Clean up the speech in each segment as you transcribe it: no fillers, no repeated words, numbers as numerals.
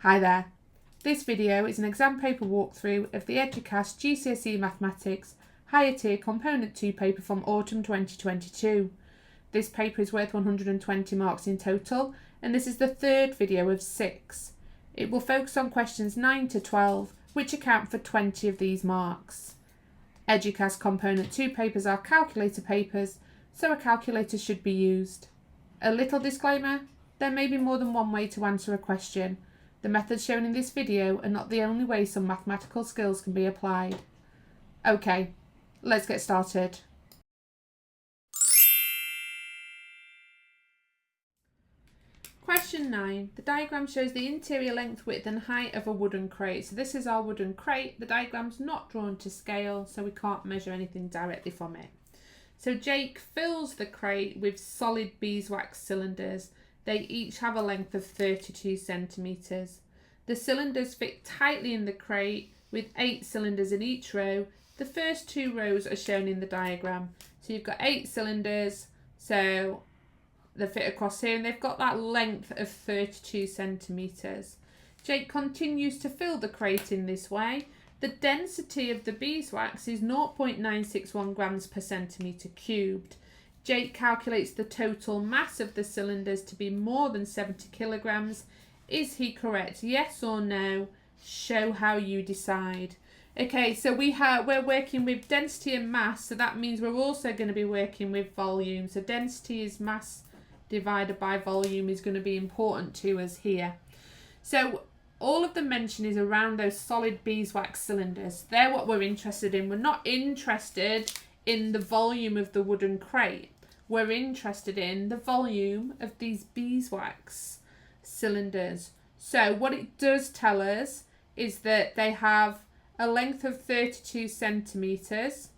Hi there. This video is an exam paper walkthrough of the Eduqas GCSE Mathematics Higher Tier Component 2 paper from autumn 2022. This paper is worth 120 marks in total, and this is the third video of 6. It will focus on questions 9 to 12, which account for 20 of these marks. Eduqas Component 2 papers are calculator papers, so a calculator should be used. A little disclaimer, there may be more than one way to answer a question. The methods shown in this video are not the only way some mathematical skills can be applied. Okay, let's get started. Question 9. The diagram shows the interior length, width and height of a wooden crate. So this is our wooden crate. The diagram's not drawn to scale, so we can't measure anything directly from it. So Jake fills the crate with solid beeswax cylinders. They each have a length of 32 centimetres. The cylinders fit tightly in the crate with 8 cylinders in each row. The first 2 rows are shown in the diagram. So you've got 8 cylinders, so they fit across here and they've got that length of 32 centimetres. Jake continues to fill the crate in this way. The density of the beeswax is 0.961 grams per centimetre cubed. Jake calculates the total mass of the cylinders to be more than 70 kilograms. Is he correct? Yes or no? Show how you decide. Okay, so we're working with density and mass, so that means we're also going to be working with volume. So density is mass divided by volume is going to be important to us here. So all of the mention is around those solid beeswax cylinders. They're what we're interested in. We're not interested in the volume of the wooden crate. We're interested in the volume of these beeswax cylinders. So what it does tell us is that they have a length of 32 centimetres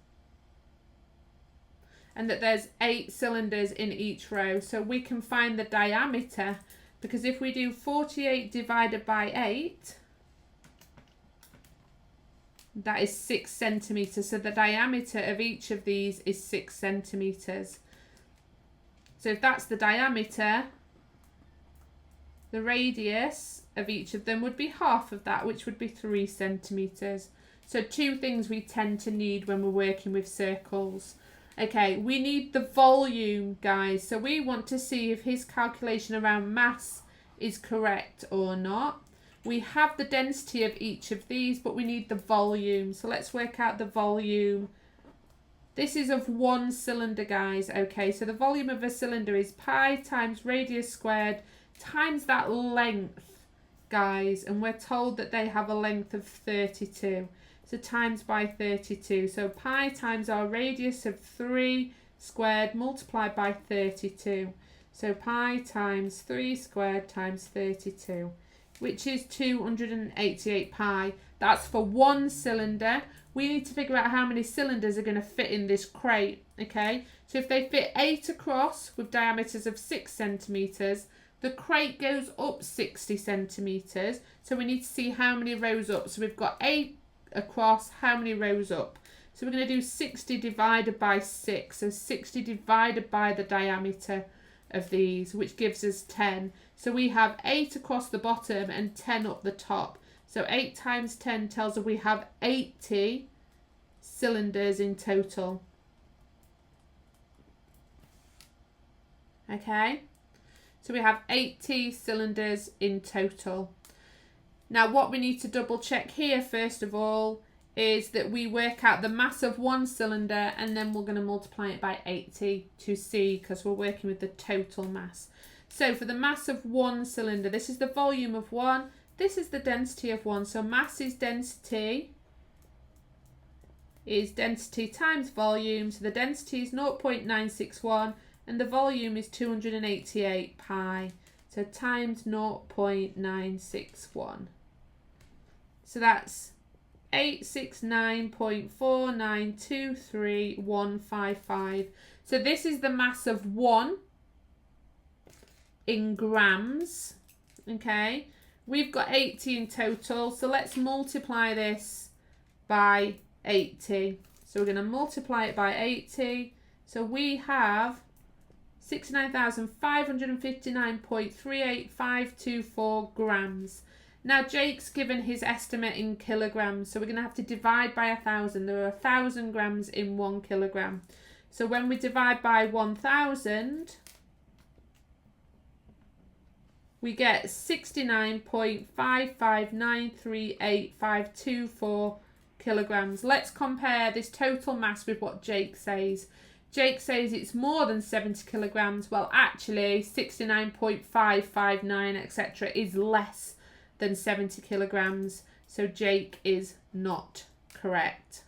and that there's 8 cylinders in each row. So we can find the diameter, because if we do 48 divided by 8, that is 6 centimetres. So the diameter of each of these is 6 centimetres. So if that's the diameter, the radius of each of them would be half of that, which would be 3 centimetres. So 2 things we tend to need when we're working with circles. Okay, we need the volume, guys. So we want to see if his calculation around mass is correct or not. We have the density of each of these, but we need the volume. So let's work out the volume. This is of one cylinder, guys. Okay, so the volume of a cylinder is pi times radius squared times that length, guys. And we're told that they have a length of 32. So times by 32. So pi times our radius of 3 squared multiplied by 32. So pi times 3 squared times 32, which is 288 pi. That's for one cylinder. We need to figure out how many cylinders are going to fit in this crate, okay? So if they fit 8 across with diameters of 6 centimetres, the crate goes up 60 centimetres. So we need to see how many rows up. So we've got 8 across, how many rows up? So we're going to do 60 divided by 6. So 60 divided by the diameter of these, which gives us 10. So we have 8 across the bottom and 10 up the top. So 8 times 10 tells us we have 80 cylinders in total. Okay, so we have 80 cylinders in total. Now what we need to double check here first of all is that we work out the mass of one cylinder and then we're going to multiply it by 80 to see, because we're working with the total mass. So for the mass of one cylinder, this is the volume of one. This is the density of one. So mass is density times volume. So the density is 0.961 and the volume is 288 pi. So times 0.961. So that's 869.4923155. So this is the mass of one in grams. Okay. We've got 80 in total, so let's multiply this by 80. So we're going to multiply it by 80. So we have 69,559.38524 grams. Now Jake's given his estimate in kilograms, so we're going to have to divide by 1,000. There are 1,000 grams in 1 kilogram. So when we divide by 1,000, we get 69.55938.524 kilograms. Let's compare this total mass with what Jake says. Jake says it's more than 70 kilograms. Well, actually 69.559 etc. is less than 70 kilograms. So Jake is not correct.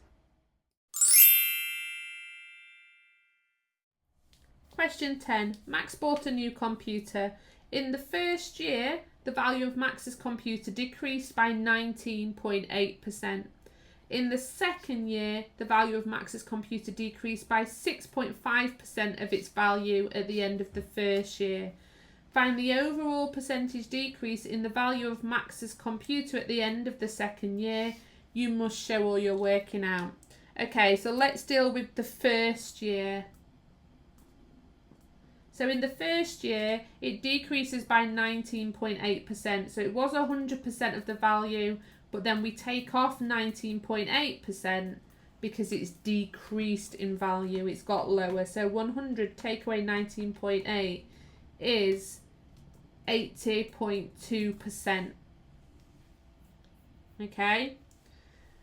Question 10. Max bought a new computer. In the first year, the value of Max's computer decreased by 19.8%. In the second year, the value of Max's computer decreased by 6.5% of its value at the end of the first year. Find the overall percentage decrease in the value of Max's computer at the end of the second year. You must show all your working out. Okay, so let's deal with the first year. So in the first year, it decreases by 19.8%. So it was 100% of the value, but then we take off 19.8% because it's decreased in value. It's got lower. So 100 take away 19.8 is 80.2%. Okay.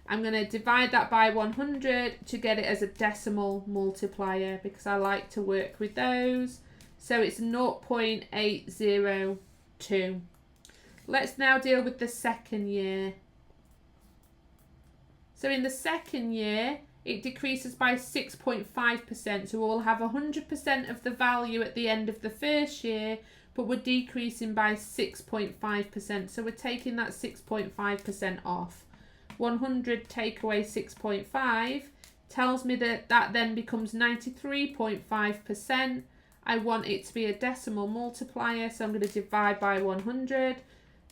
I'm going to divide that by 100 to get it as a decimal multiplier because I like to work with those. So it's 0.802. Let's now deal with the second year. So in the second year, it decreases by 6.5%. So we'll have 100% of the value at the end of the first year, but we're decreasing by 6.5%. So we're taking that 6.5% off. 100 take away 6.5 tells me that that then becomes 93.5%. I want it to be a decimal multiplier, so I'm going to divide by 100.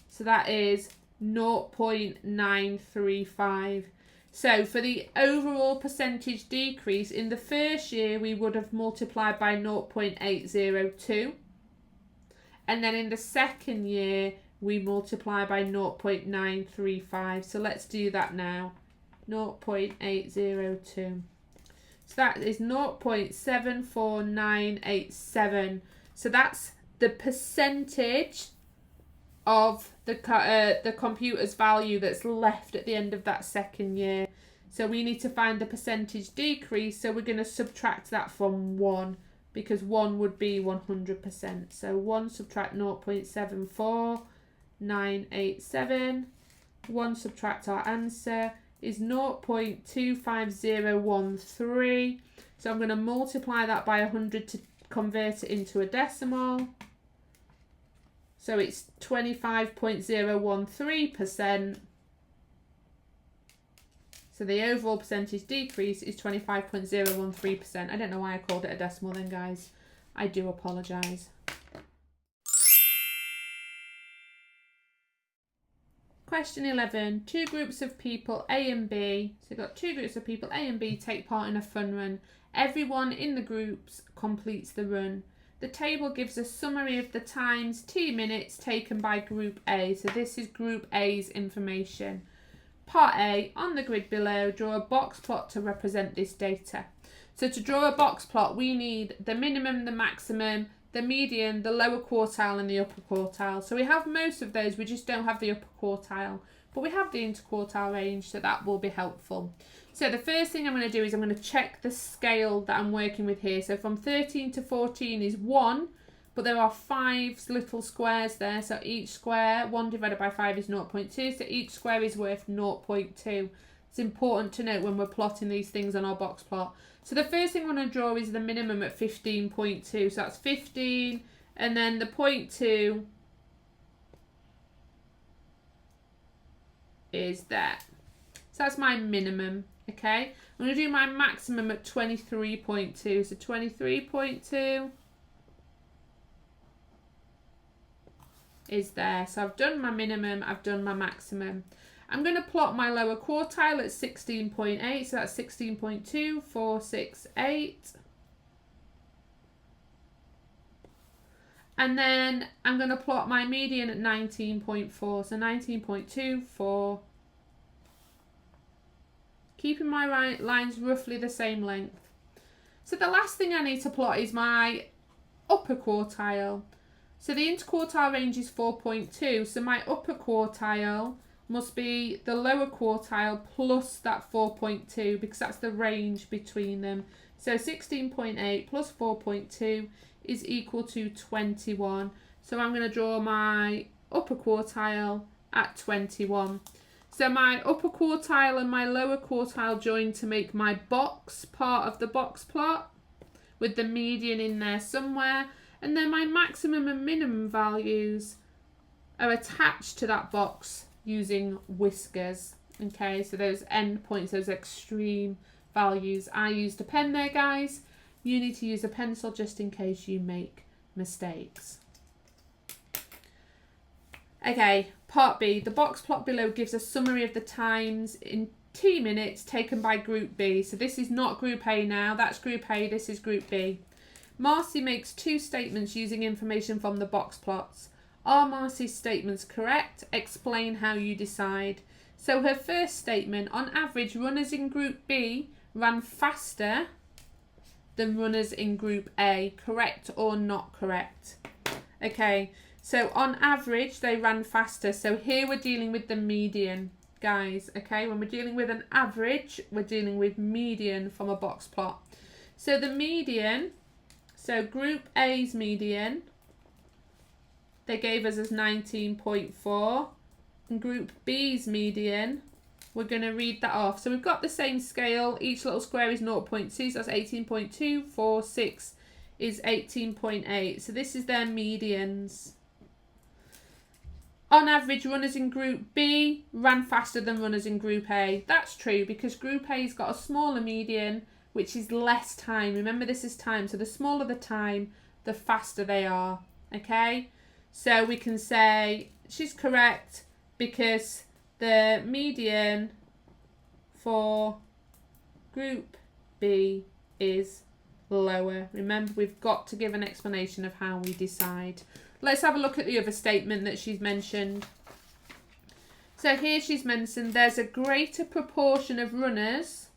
So that is 0.935. So for the overall percentage decrease, in the first year, we would have multiplied by 0.802. And then in the second year, we multiply by 0.935. So let's do that now. 0.802. So that is 0.74987. So that's the percentage of the computer's value that's left at the end of that second year. So we need to find the percentage decrease. So we're going to subtract that from 1 because 1 would be 100%. So 1 subtract 0.74987. 1 subtract our answer is 0.25013. So I'm going to multiply that by 100 to convert it into a decimal. So it's 25.013%. So the overall percentage decrease is 25.013%. I don't know why I called it a decimal then, guys. I do apologise. Question 11. Two groups of people, A and B. So we've got two groups of people, A and B, take part in a fun run. Everyone in the groups completes the run. The table gives a summary of the times, T minutes taken by Group A. So this is Group A's information. Part A, on the grid below, draw a box plot to represent this data. So to draw a box plot, we need the minimum, the maximum, the median, the lower quartile and the upper quartile. So we have most of those, we just don't have the upper quartile. But we have the interquartile range, so that will be helpful. So the first thing I'm going to do is I'm going to check the scale that I'm working with here. So from 13 to 14 is 1, but there are 5 little squares there. So each square, 1 divided by 5 is 0.2. So each square is worth 0.2. It's important to note when we're plotting these things on our box plot. So the first thing I'm going to draw is the minimum at 15.2. So that's 15, and then the 0.2 is there. So that's my minimum, okay? I'm going to do my maximum at 23.2. So 23.2 is there. So I've done my minimum, I've done my maximum. I'm going to plot my lower quartile at 16.8. So that's 16.2468. And then I'm going to plot my median at 19.4. So 19.24. Keeping my lines roughly the same length. So the last thing I need to plot is my upper quartile. So the interquartile range is 4.2. So my upper quartile must be the lower quartile plus that 4.2 because that's the range between them. So 16.8 plus 4.2 is equal to 21. So I'm going to draw my upper quartile at 21. So my upper quartile and my lower quartile join to make my box part of the box plot with the median in there somewhere. And then my maximum and minimum values are attached to that box using whiskers. Okay, so those end points, those extreme values. I used a pen there, guys. You need to use a pencil just in case you make mistakes. Okay, part B. The box plot below gives a summary of the times in T minutes taken by Group B. So this is not Group A now. That's Group A. This is Group B. Marcy makes two statements using information from the box plots. Are Marcy's statements correct? Explain how you decide. So her first statement, on average, runners in Group B ran faster than runners in Group A. Correct or not correct? Okay, so on average, they ran faster. So here we're dealing with the median, guys. Okay, when we're dealing with an average, we're dealing with median from a box plot. So the median, so Group A's median, they gave us as 19.4. And Group B's median, we're going to read that off. So we've got the same scale. Each little square is 0.2, so that's 18.2. 4, 6 is 18.8. So this is their medians. On average, runners in Group B ran faster than runners in Group A. That's true because Group A's got a smaller median, which is less time. Remember, this is time. So the smaller the time, the faster they are. Okay? So we can say she's correct because the median for Group B is lower. Remember, we've got to give an explanation of how we decide. Let's have a look at the other statement that she's mentioned. So here she's mentioned there's a greater proportion of runners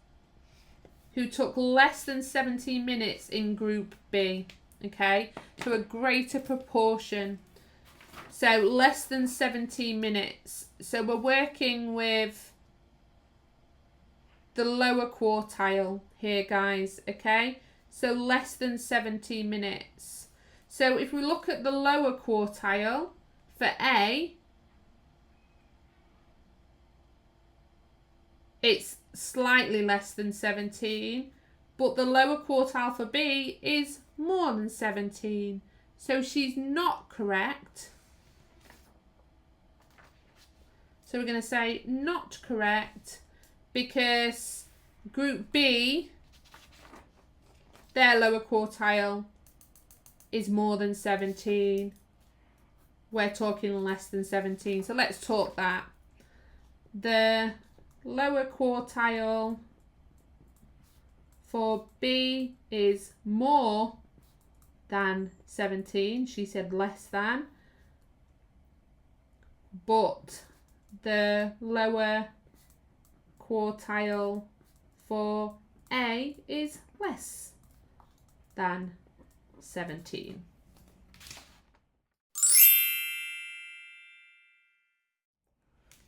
who took less than 17 minutes in Group B. Okay, so a greater proportion. So less than 17 minutes. So we're working with the lower quartile here, guys. Okay, so less than 17 minutes. So if we look at the lower quartile for A, it's slightly less than 17, but the lower quartile for B is more than 17. So she's not correct. So we're going to say not correct because Group B, their lower quartile is more than 17. We're talking less than 17. So let's talk that. The lower quartile for B is more than 17. She said less than. But the lower quartile for A is less than 17.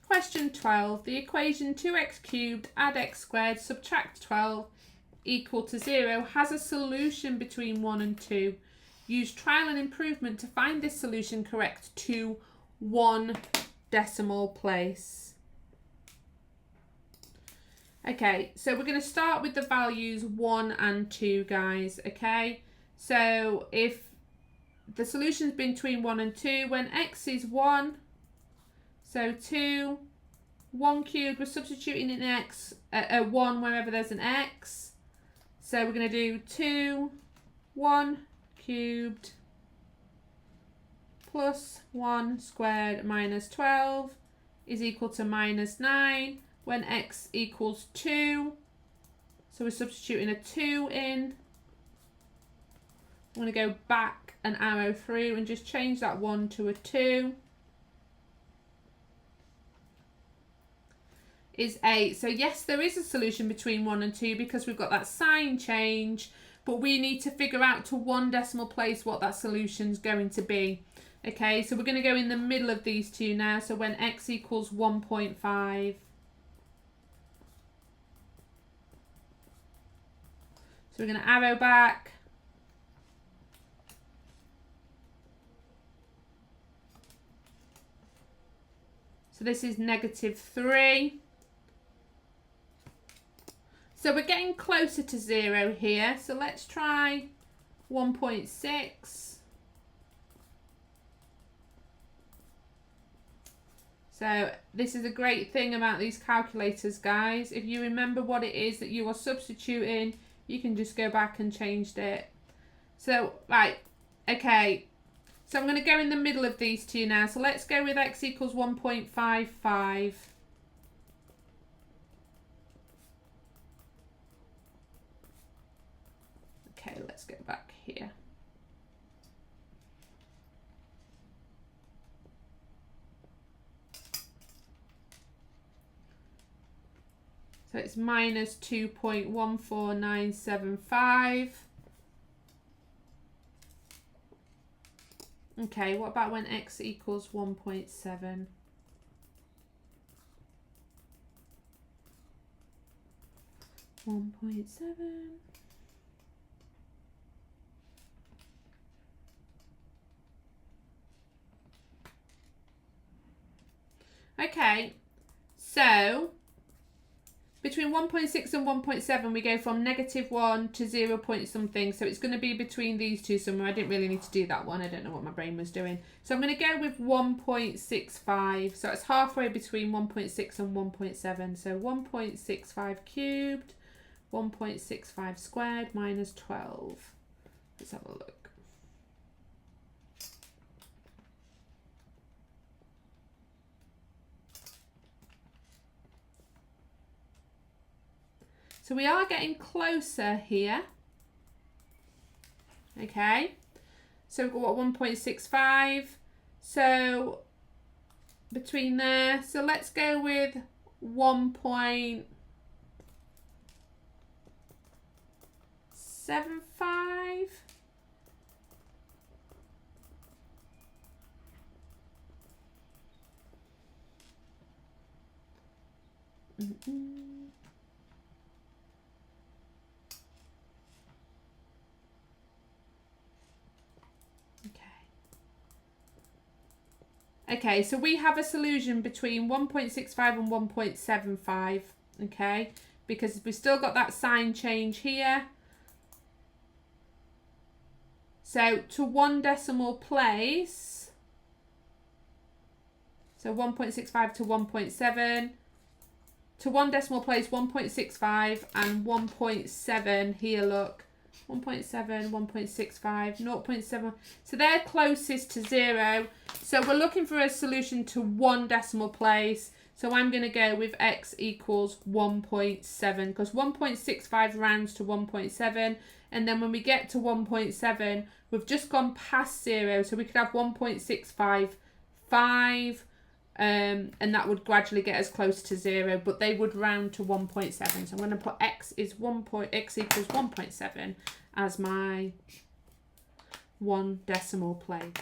Question 12. The equation 2x cubed add x squared subtract 12 equal to 0 has a solution between 1 and 2. Use trial and improvement to find this solution correct to 1 decimal place. Okay, so we're going to start with the values 1 and 2, guys. Okay, so if the solution is between 1 and 2, when x is 1, so 2, 1 cubed, we're substituting in x, 1 wherever there's an x. So we're going to do 2, 1 cubed plus 1 squared minus 12 is equal to minus 9 when x equals 2. So we're substituting a 2 in. I'm going to go back an arrow through and just change that 1 to a 2. Is 8. So yes, there is a solution between 1 and 2 because we've got that sign change, but we need to figure out to 1 decimal place what that solution's going to be. Okay, so we're going to go in the middle of these two now. So when x equals 1.5. So we're going to arrow back. So this is -3. So we're getting closer to 0 here. So let's try 1.6. So this is a great thing about these calculators, guys. If you remember what it is that you are substituting, you can just go back and change it. So, right, okay. So I'm going to go in the middle of these two now. So let's go with x equals 1.55. Okay, let's go back here. So it's minus 2.14975. Okay, what about when x equals 1.7? Okay, so between 1.6 and 1.7 we go from -1 to 0 point something, so it's going to be between these two somewhere. I didn't really need to do that one, I don't know what my brain was doing. So I'm going to go with 1.65, so it's halfway between 1.6 and 1.7. So 1.65 cubed, 1.65 squared minus 12. Let's have a look. So we are getting closer here. Okay, so we've got 1.65. So between there, so let's go with 1.75. Okay, so we have a solution between 1.65 and 1.75, okay, because we still got that sign change here. So to 1 decimal place, so 1.65 to 1.7, to 1 decimal place 1.65 and 1.7 here, look. 1.7, 1.65, 0.7. So they're closest to 0. So we're looking for a solution to 1 decimal place. So I'm going to go with x equals 1.7 because 1.65 rounds to 1.7. And then when we get to 1.7, we've just gone past 0. So we could have 1.655. And that would gradually get us close to 0, but they would round to 1.7. So I'm going to put x equals 1.7 as my 1 decimal place.